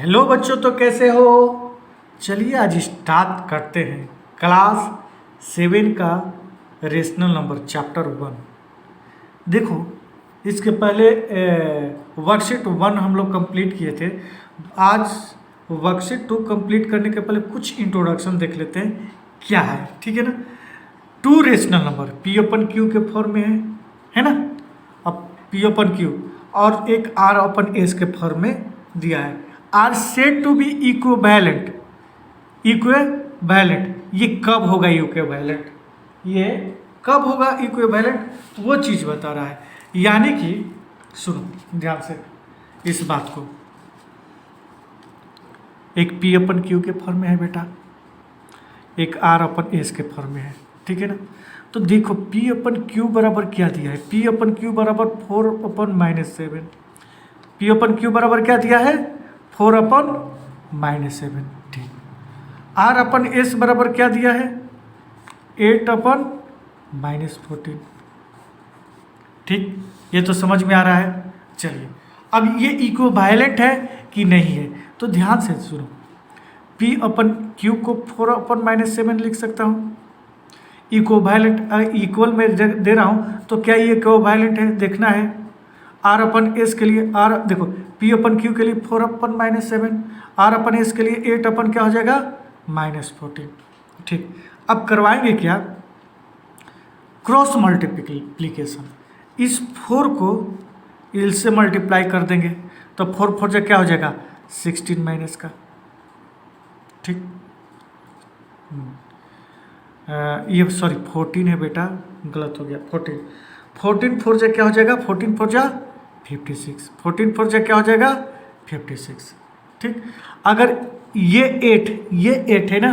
Hello बच्चों, तो कैसे हो। चलिए आज स्टार्ट करते हैं क्लास 7 का रेशनल नंबर चैप्टर 1। देखो, इसके पहले वर्कशीट 1 हम लोग कंप्लीट किए थे। आज वर्कशीट 2 कंप्लीट करने के पहले कुछ इंट्रोडक्शन देख लेते हैं क्या है, ठीक है ना। Two rational number P upon Q के फॉर्म में है ना। अब पी अपन क्यू और एक आर अपन एस के फॉर्म में दिया है। Are said to be equivalent. ये कब होगा इक्विवेलेंट, ये कब होगा इक्विवेलेंट, वो चीज़ बता रहा है। यानी कि सुनो ध्यान से इस बात को, एक पी अपन क्यू के फॉर्म में है बेटा, एक आर अपन एस के फॉर्म में है, ठीक है ना। तो देखो पी अपन क्यू बराबर क्या दिया है, पी अपन क्यू बराबर 4/-7। पी अपन क्यू बराबर क्या दिया है, 4/-7, ठीक। आर अपन एस बराबर क्या दिया है, 8/-14, ठीक। ये तो समझ में आ रहा है। चलिए अब ये इक्विवेलेंट है कि नहीं है, तो ध्यान से सुनो। पी अपन क्यू को 4/-7 लिख सकता हूँ। इक्विवेलेंट इक्वल में दे रहा हूँ, तो क्या ये इक्विवेलेंट है देखना है। आर अपन एस के लिए, आर देखो पी अपन क्यू के लिए 4/-7, आर अपन एस के लिए 8 अपन क्या हो जाएगा -14, ठीक। अब करवाएंगे क्या, क्रॉस मल्टीप्लिकेशन। इस 4 को इल से मल्टीप्लाई कर देंगे, तो 4 क्या हो जाएगा 16 माइनस का, ठीक। ये सॉरी 14 है बेटा, गलत हो गया। 14 4 क्या हो जाएगा, 14 4 56, 14 4 क्या हो जाएगा 56, ठीक। अगर ये 8 है ना,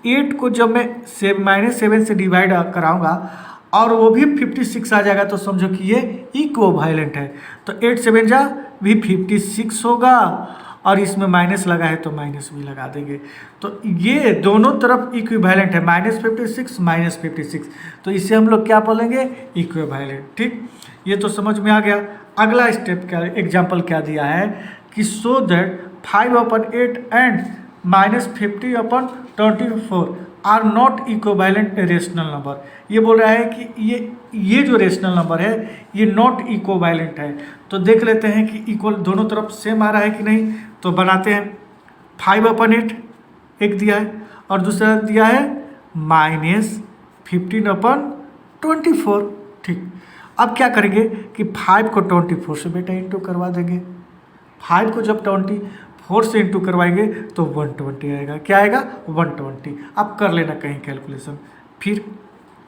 8 को जब मैं -7 से डिवाइड कराऊंगा और वो भी 56 आ जाएगा, तो समझो कि ये इक्विवेलेंट है। तो 8 7 जा भी 56 होगा, और इसमें माइनस लगा है तो माइनस भी लगा देंगे। तो ये दोनों तरफ इक्विवेलेंट है, -56 -56, तो इसे हम लोग क्या बोलेंगे इक्विवेलेंट, ठीक। ये तो समझ में आ गया। अगला स्टेप क्या, एग्जाम्पल क्या दिया है कि so that 5/8 and -50/24 are not equivalent rational number. ये बोल रहा है कि ये जो रेशनल नंबर है ये नॉट इक्विवेलेंट है। तो देख लेते हैं कि इक्वल दोनों तरफ सेम आ रहा है कि नहीं। तो बनाते हैं, 5/8 एक दिया है और दूसरा दिया है -15/24, ठीक। अब क्या करेंगे कि 5 को 24 से बेटा इंटू करवा देंगे। 5 को जब 24 से इंटू करवाएंगे तो 120 आएगा। क्या आएगा 120। अब कर लेना कहीं कैलकुलेशन, फिर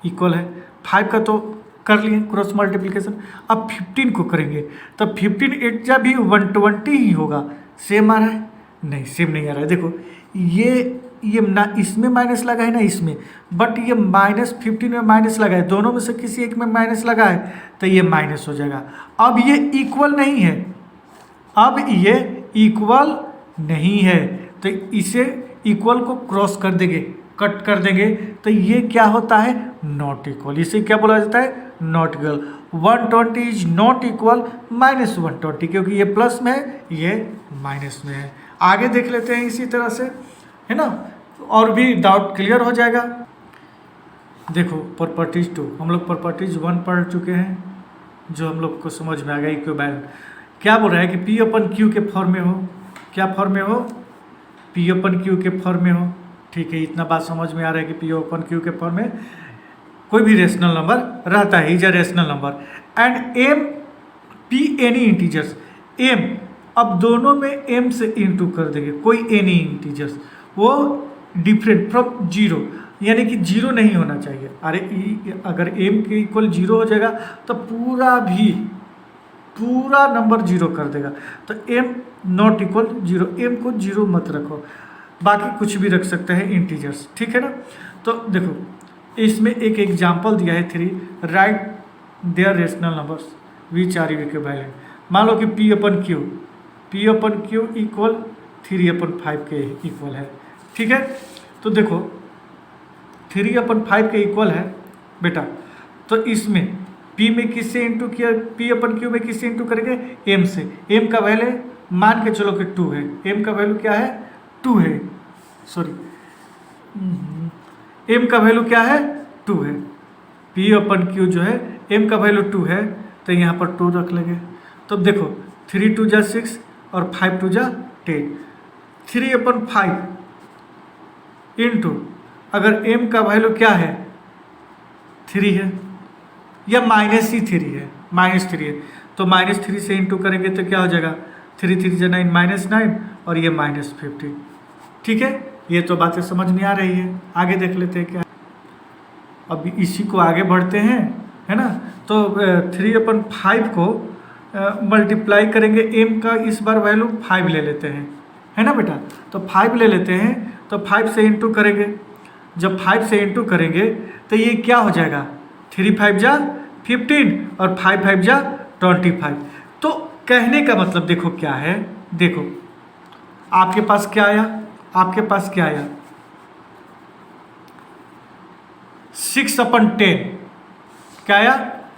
इक्वल है 5 का तो कर लिए क्रॉस मल्टीप्लिकेशन। अब 15 को करेंगे, तब 15 8 जा भी 120 ही होगा। सेम आ रहा है, नहीं सेम नहीं आ रहा है। देखो ये ना इसमें माइनस लगा है ना इसमें, बट ये -15 में माइनस लगा है, दोनों में से किसी एक में माइनस लगा है, तो ये माइनस हो जाएगा। अब ये इक्वल नहीं है, अब ये इक्वल नहीं है, तो इसे इक्वल को क्रॉस कर देंगे, कट कर देंगे, तो ये क्या होता है नॉट इक्वल। इसे क्या बोला जाता है not equal. 120 is not equal -120, क्योंकि ये प्लस में है ये माइनस में है। आगे देख लेते हैं इसी तरह से, है ना, और भी डाउट क्लियर हो जाएगा। देखो प्रॉपर्टीज 2 हम लोग प्रॉपर्टीज 1 पढ़ चुके हैं, जो हम लोग को समझ में आ गया। इक्विवेलेंट क्या बोल रहा है कि पी अपन क्यू के फॉर्म में हो, क्या फॉर्म में हो, पी अपन क्यू के फॉर्म में हो, ठीक है। इतना बात समझ में आ रहा है कि पी अपन क्यू के फॉर्म में कोई भी रेशनल नंबर रहता है, is a rational number and M P any integers. M, अब दोनों में एम से इंटू कर देंगे, कोई एनी इंटीजर्स, वो डिफरेंट फ्रॉम जीरो, यानी कि जीरो नहीं होना चाहिए। अरे अगर एम के इक्वल जीरो हो जाएगा तो पूरा नंबर जीरो कर देगा। तो M not equal zero, M को जीरो मत रखो, बाकी कुछ भी रख सकते हैं इंटीजर्स, ठीक है ना। तो देखो इसमें एक एग्जाम्पल दिया है 3, write there rational numbers which are equivalent. मान लो कि पी अपन क्यू इक्वल 3/5 के इक्वल है, ठीक है। तो देखो 3/5 के इक्वल है बेटा, तो इसमें P में किससे इंटू किया, P अपन Q में किससे इंटू करेंगे एम से। एम का वैल्यू मान के चलो कि 2 है, m का वैल्यू क्या है 2 है, सॉरी m का वैल्यू क्या है 2 है, P/Q जो है m का वैल्यू 2 है, तो यहाँ पर 2 रख लेंगे। तो देखो 3 2 जा 6 और 5 2 जा 10, 3/5 इंटू अगर m का वैल्यू क्या है 3 है या -3 है, -3 है, तो -3 से इंटू करेंगे तो क्या हो जाएगा 3 3 जा 9 -9 और ये -15। ठीक है, ये तो बातें समझ में आ रही है। आगे देख लेते हैं क्या। अब इसी को आगे बढ़ते हैं, है ना। तो 3/5 को मल्टीप्लाई करेंगे, m का इस बार वैल्यू 5 ले लेते हैं, है ना बेटा। तो 5 ले लेते हैं, तो 5 से इंटू करेंगे, जब 5 से इंटू करेंगे तो ये क्या हो जाएगा 3 5 जा 15 और 5 5 जा 25। तो कहने का मतलब देखो क्या है, देखो आपके पास क्या आया, आपके पास क्या आया 6/10, क्या आया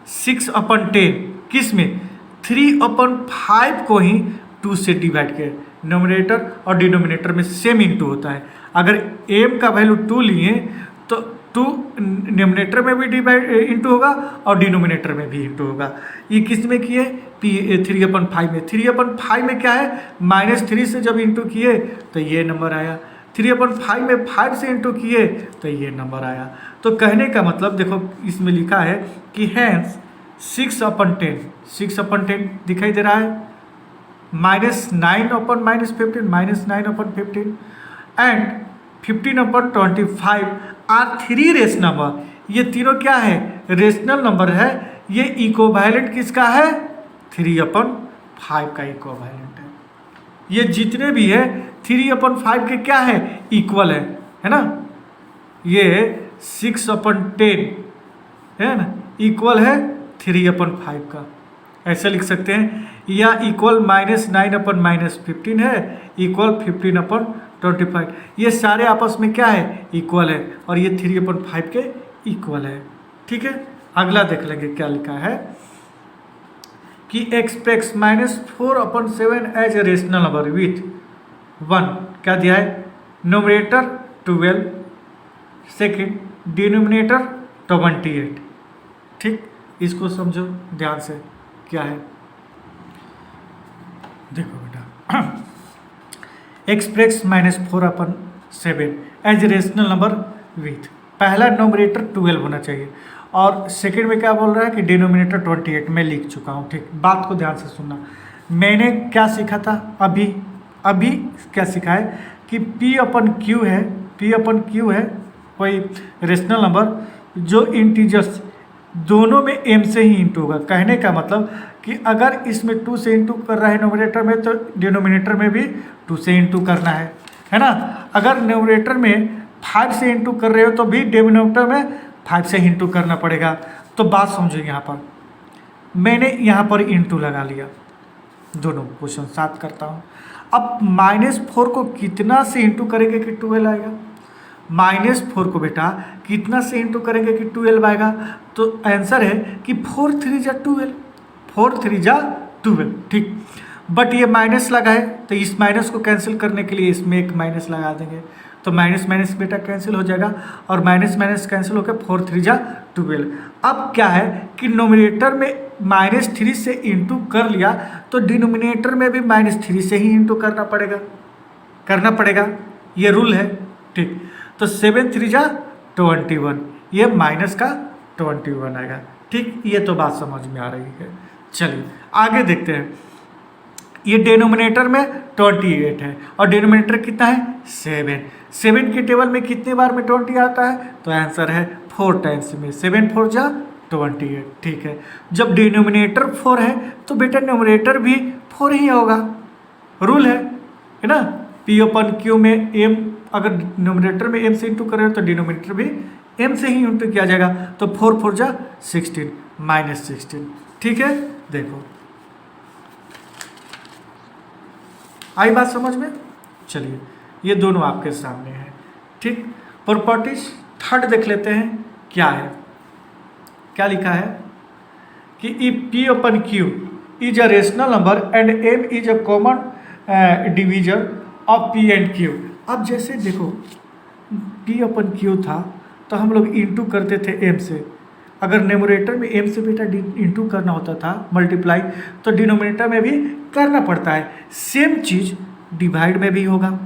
6/10, किस में 3/5 को ही 2 से डिवाइड किया, नोमिनेटर और डिनोमिनेटर में सेम इंटू होता है। अगर m का वैल्यू 2 लिए तो 2 नोमिनेटर में भी डिवाइड इंटू होगा और डिनोमिनेटर में भी इंटू होगा। ये किस में किए 3/5 में, 3/5 में क्या है -3 से जब इंटू किए तो ये नंबर आया, 3/5 में 5 से इंटू किए तो ये नंबर आया। तो कहने का मतलब देखो इसमें लिखा है कि हैंस 6/10, 6/10 दिखाई दे रहा है, -9/-15 -9/15 एंड 15/25 आर 3 रेशनल नंबर। ये तीनों क्या है रेशनल नंबर है। ये इक्विवेलेंट किसका है 3/5 का इक्विवेलेंट है। ये जितने भी है 3/5 के क्या है इक्वल है ना। ये 6/10 है ना इक्वल है 3/5 का, ऐसे लिख सकते हैं, या इक्वल -9/-15 है इक्वल 15/25। ये सारे आपस में क्या है इक्वल है और ये 3/5 के इक्वल है। ठीक है, अगला देख लेंगे क्या लिखा है कि expect -4/7 as a rational number with 1, क्या दिया है नोमिनेटर 12, सेकेंड डिनोमिनेटर 28। ठीक, इसको समझो ध्यान से क्या है, देखो बेटा express -4/7 as rational number with, पहला नोमिनेटर 12 होना चाहिए और सेकेंड में क्या बोल रहा है कि डिनोमिनेटर 28 में लिख चुका हूँ। ठीक, बात को ध्यान से सुनना। मैंने क्या सीखा था अभी क्या सीखा है कि P/Q है, P/Q है कोई रेशनल नंबर जो इंटीजर्स दोनों में m से ही इंटू होगा। कहने का मतलब कि अगर इसमें 2 से इंटू कर रहा है नोमिनेटर में तो डिनोमिनेटर में भी 2 से इंटू करना है ना। अगर नोमिनेटर में 5 से इंटू कर रहे हो तो भी डिनोमिनेटर में 5 से इंटू करना पड़ेगा। तो बात समझो, यहाँ पर मैंने यहाँ पर इंटू लगा लिया, दोनों क्वेश्चन साथ करता हूँ। अब -4 को कितना से इंटू करेंगे कि 12 आएगा, -4 को बेटा कितना से इंटू करेंगे कि 12 आएगा। तो आंसर है कि 4 3 जा 12, 4 3 जा 12। ठीक, बट ये माइनस लगा है तो इस माइनस को कैंसिल करने के लिए इसमें एक माइनस लगा देंगे, तो माइनस माइनस बेटा कैंसिल हो जाएगा और माइनस माइनस कैंसिल होकर 4 3 जा 12। अब क्या है कि नोमिनेटर में -3 से इंटू कर लिया तो डिनोमिनेटर में भी -3 से ही इंटू करना पड़ेगा, ये रूल है। ठीक, तो 7 3 जा 21, ये माइनस का 21 आएगा। ठीक, ये तो बात समझ में आ रही है। चलिए आगे देखते हैं। ये डिनोमिनेटर में 28 है और डिनोमिनेटर कितना है 7 के टेबल में कितने बार में 20 आता है, तो आंसर है 4 टाइम्स में, 7 4 जा 28। ठीक है, जब डिनोमिनेटर 4 है तो बेटा नोमिनेटर भी 4 ही होगा, रूल है ना। P/Q में m, अगर नोमिनेटर में m से इंटू करें तो डिनोमिनेटर भी m से ही इंटू किया जाएगा, तो 4 4 जा 16 -16। ठीक है, देखो आई बात समझ में। चलिए ये दोनों आपके सामने हैं। ठीक, प्रॉपर्टीज थर्ड देख लेते हैं क्या है, क्या लिखा है कि if P/Q is a rational number and m is a common division of P and Q. अब जैसे देखो पी अपन क्यू था तो हम लोग इंटू करते थे एम से, अगर न्यूमरेटर में एम से बेटा इंटू करना होता था मल्टीप्लाई, तो डिनोमिनेटर में भी करना पड़ता है। सेम चीज़ डिवाइड में भी होगा।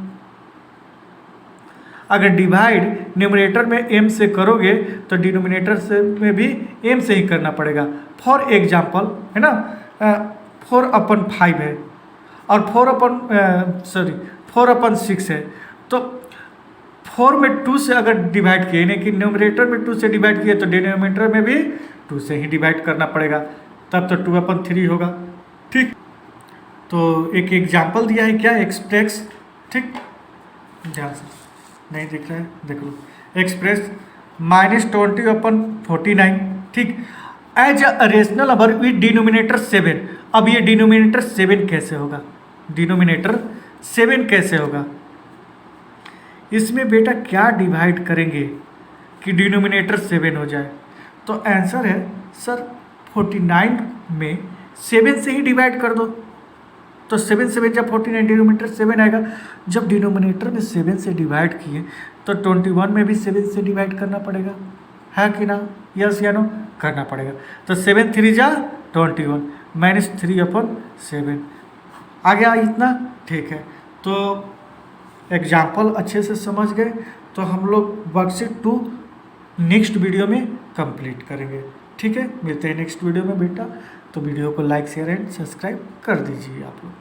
अगर डिवाइड न्यूमरेटर में एम से करोगे तो डिनोमिनेटर से में भी एम से ही करना पड़ेगा। फॉर एग्जाम्पल है ना 4/5 है और 4/6 है, तो 4 में 2 से अगर डिवाइड किए, यानी कि न्यूमरेटर में 2 से डिवाइड किए तो डिनोमिनेटर में भी 2 से ही डिवाइड करना पड़ेगा, तब तो 2/3 होगा। ठीक, तो एक एग्जाम्पल दिया है क्या, एक्सप्रेस, ठीक ध्यान से नहीं दिख रहा है देख लो, एक्सप्रेस -20/49, ठीक, as a rational number with denominator 7। अब ये डिनोमिनेटर 7 कैसे होगा, डिनोमिनेटर 7 कैसे होगा, इसमें बेटा क्या डिवाइड करेंगे कि डिनोमिनेटर 7 हो जाए, तो आंसर है सर 49 में 7 से ही डिवाइड कर दो, तो 7 7 जब 49 डिनोमिनेटर 7 आएगा। जब डिनोमिनेटर में 7 से डिवाइड किए तो 21 में भी 7 से डिवाइड करना पड़ेगा, है कि ना, यस या नो, करना पड़ेगा। तो 7 3 जा 21 -3/7 आ गया इतना, ठीक है। तो एग्जाम्पल अच्छे से समझ गए तो हम लोग वर्कशीट 2 नेक्स्ट वीडियो में कंप्लीट करेंगे, ठीक है। मिलते हैं नेक्स्ट वीडियो में बेटा, तो वीडियो को लाइक शेयर एंड सब्सक्राइब कर दीजिए आप लोग।